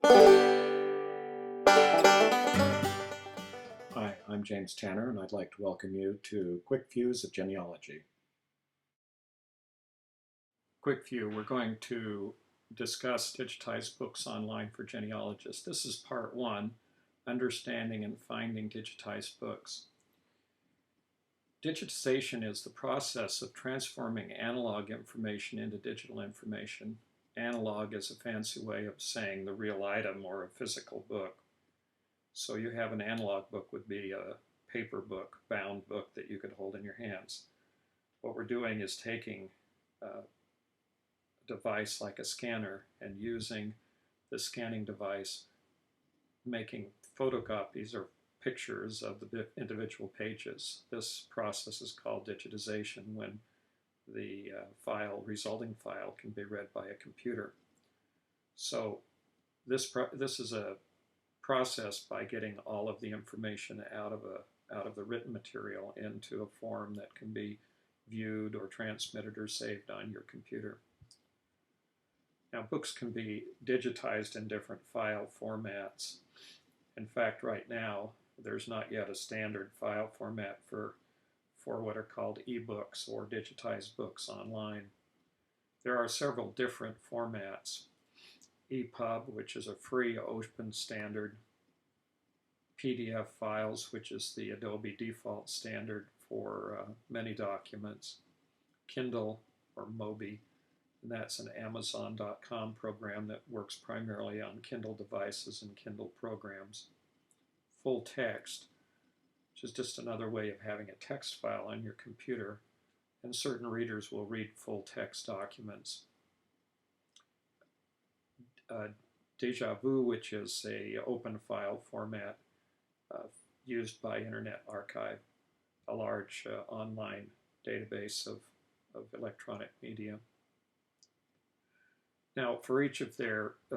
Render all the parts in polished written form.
Hi, I'm James Tanner, and I'd like to welcome you to Quick Views of Genealogy. Quick View, we're going to discuss digitized books online for genealogists. This is part one, understanding and finding digitized books. Digitization is the process of transforming analog information into digital information. Analog is a fancy way of saying the real item or a physical book. So you have an analog book would be a paper book, bound book that you could hold in your hands. What we're doing is taking a device like a scanner and using the scanning device, making photocopies or pictures of the individual pages. This process is called digitization, when the resulting file can be read by a computer. So this is a process by getting all of the information out of the written material into a form that can be viewed or transmitted or saved on your computer. Now, books can be digitized in different file formats. In fact, right now, there's not yet a standard file format for what are called ebooks or digitized books online. There are several different formats. EPUB, which is a free open standard, PDF files, which is the Adobe default standard for many documents, Kindle or Mobi, and that's an Amazon.com program that works primarily on Kindle devices and Kindle programs. Full text, which is just another way of having a text file on your computer, and certain readers will read full text documents. Deja Vu, which is a open file format used by Internet Archive, a large online database of electronic media. Now, for each of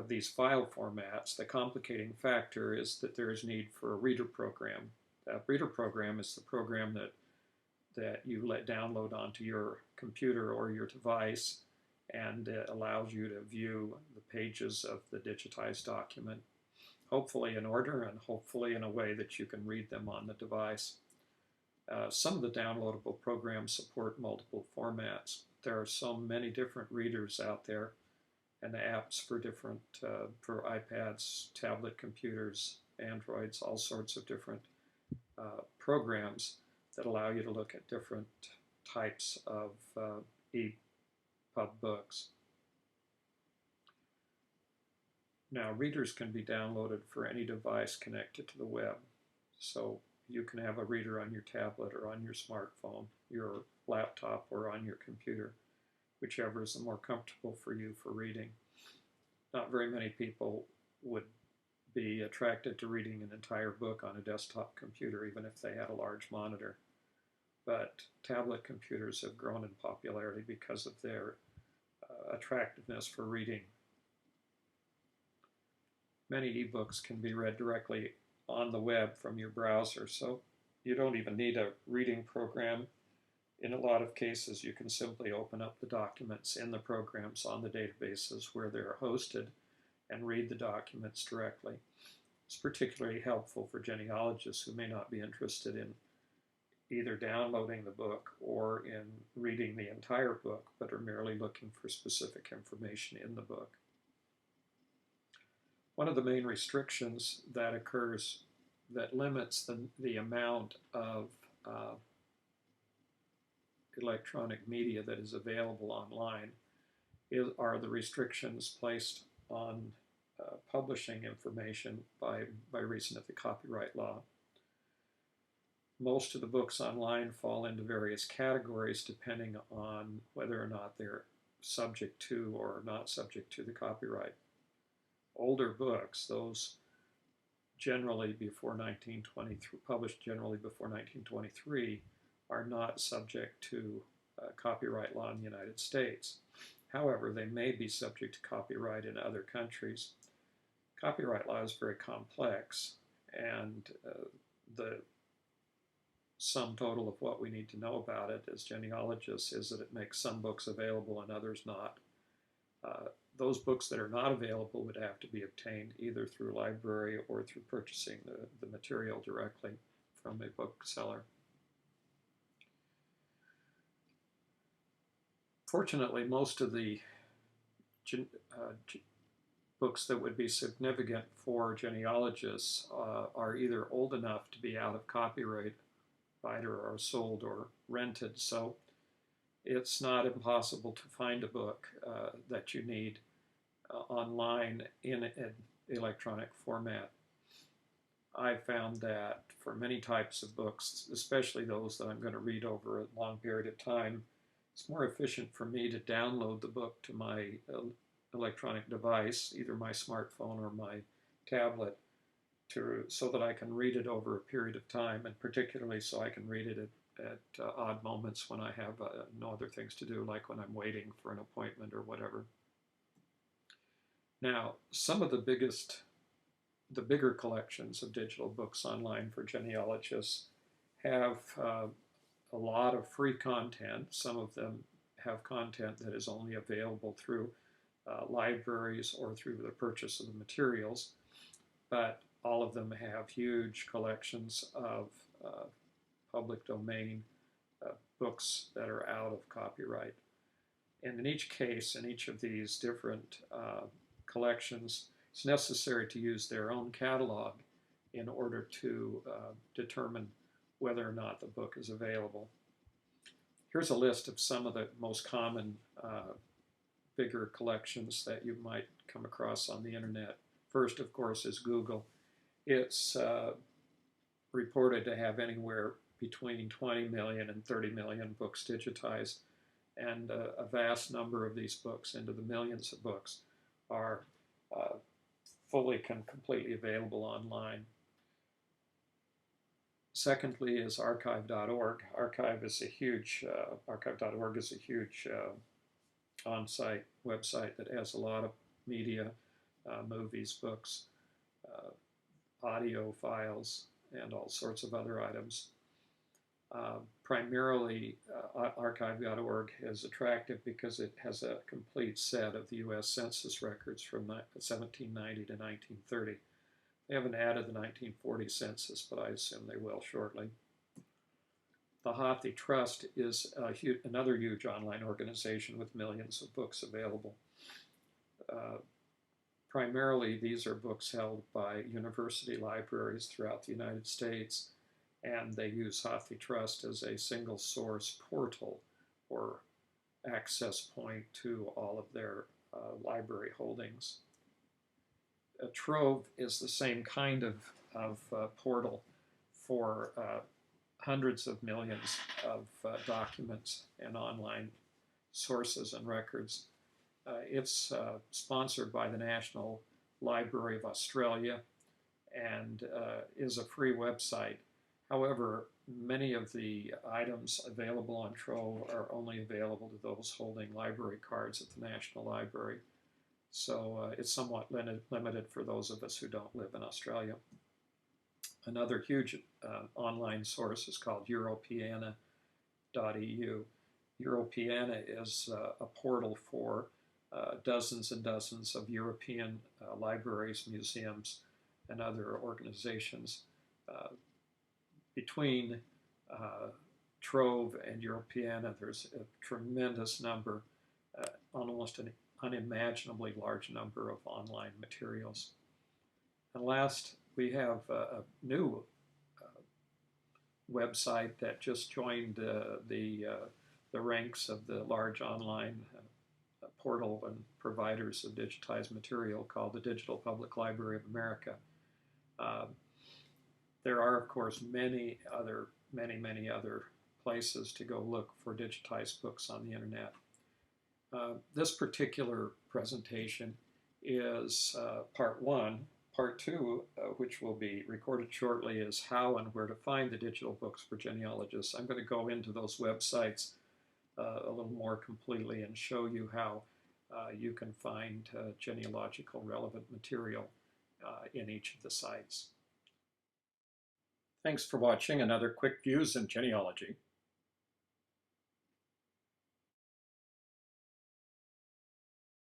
these file formats, the complicating factor is that there is need for a reader program. That reader program is the program that you download onto your computer or your device, and it allows you to view the pages of the digitized document, hopefully in order and hopefully in a way that you can read them on the device. Some of the downloadable programs support multiple formats. There are so many different readers out there and apps for different, for iPads, tablet computers, Androids, all sorts of different programs that allow you to look at different types of EPUB books. Now, readers can be downloaded for any device connected to the web. So you can have a reader on your tablet or on your smartphone, your laptop, or on your computer, whichever is the more comfortable for you for reading. Not very many people would be attracted to reading an entire book on a desktop computer, even if they had a large monitor. But tablet computers have grown in popularity because of their attractiveness for reading. Many ebooks can be read directly on the web from your browser, so you don't even need a reading program. In a lot of cases, you can simply open up the documents in the programs on the databases where they're hosted and read the documents directly. It's particularly helpful for genealogists who may not be interested in either downloading the book or in reading the entire book, but are merely looking for specific information in the book. One of the main restrictions that occurs that limits the amount of electronic media that is available online are the restrictions placed on publishing information by reason of the copyright law. Most of the books online fall into various categories depending on whether or not they're subject to or not subject to the copyright. Older books, those generally before 1923, published generally before 1923, are not subject to copyright law in the United States. However, they may be subject to copyright in other countries. Copyright law is very complex, and the sum total of what we need to know about it as genealogists is that it makes some books available and others not. those books that are not available would have to be obtained either through library or through purchasing the material directly from a bookseller. Fortunately, most of the books that would be significant for genealogists are either old enough to be out of copyright, either are sold or rented, so it's not impossible to find a book that you need online in an electronic format. I found that for many types of books, especially those that I'm going to read over a long period of time, it's more efficient for me to download the book to my electronic device, either my smartphone or my tablet, so that I can read it over a period of time, and particularly so I can read it at odd moments when I have no other things to do, like when I'm waiting for an appointment or whatever. Now, some of the bigger collections of digital books online for genealogists have a lot of free content. Some of them have content that is only available through libraries or through the purchase of the materials, but all of them have huge collections of public domain books that are out of copyright. And in each case, in each of these different collections, it's necessary to use their own catalog in order to determine whether or not the book is available. Here's a list of some of the most common bigger collections that you might come across on the internet. First, of course, is Google. It's reported to have anywhere between 20 million and 30 million books digitized, and a vast number of these books, into the millions of books, are fully completely available online. Secondly is Archive.org. Archive.org is a huge on-site website that has a lot of media, movies, books, audio files, and all sorts of other items. Primarily, Archive.org is attractive because it has a complete set of the U.S. Census records from 1790 to 1930. They haven't added the 1940 census, but I assume they will shortly. The hathatrust is another huge online organization with millions of books available. Primarily, these are books held by university libraries throughout the United States, and they use hathatrust as a single source portal or access point to all of their library holdings. A trove is the same kind of portal for hundreds of millions of documents and online sources and records. It's sponsored by the National Library of Australia and is a free website. However, many of the items available on Trove are only available to those holding library cards at the National Library. So it's somewhat limited for those of us who don't live in Australia. Another huge online source is called Europanna.eu. Europanna is a portal for dozens and dozens of European libraries, museums, and other organizations. Between Trove and Europanna, there's a tremendous number, almost an unimaginably large number of online materials. And last, we have a new website that just joined the ranks of the large online portal and providers of digitized material called the Digital Public Library of America. There are, of course, many other places to go look for digitized books on the internet. This particular presentation is part one. Part two, which will be recorded shortly, is how and where to find the digital books for genealogists. I'm going to go into those websites a little more completely and show you how you can find genealogical relevant material in each of the sites. Thanks for watching another Quick Views in Genealogy.